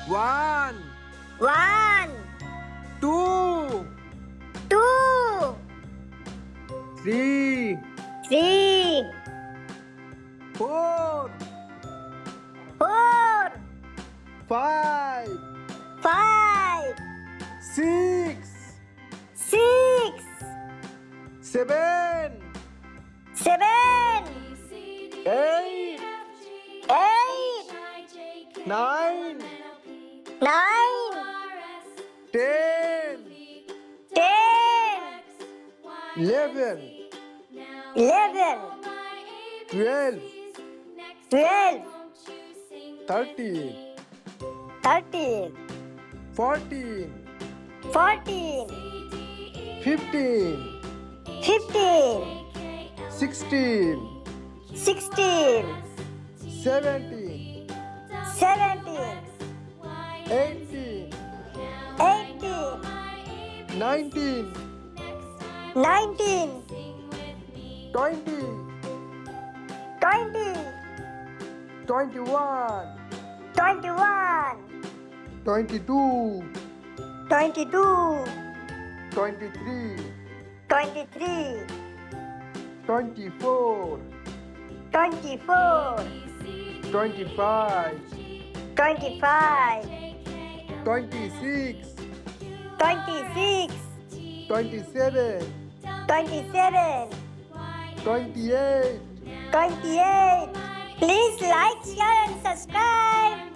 One, One, two, two, three, three, four, four, five, five, six, six, seven, seven, eight, eight, nine, nine, 10, 10, 11, 11, 12, 12, 13, 13, 14, 14, 15, 15, 16, 16, 17, 17, 18, 18, 19, 19, 20, 20, 21, 21, 22, 22, 23, 23, 24, 24, 25, 25, 26, 26, 27, 27, 28. 28. Please like, share and subscribe.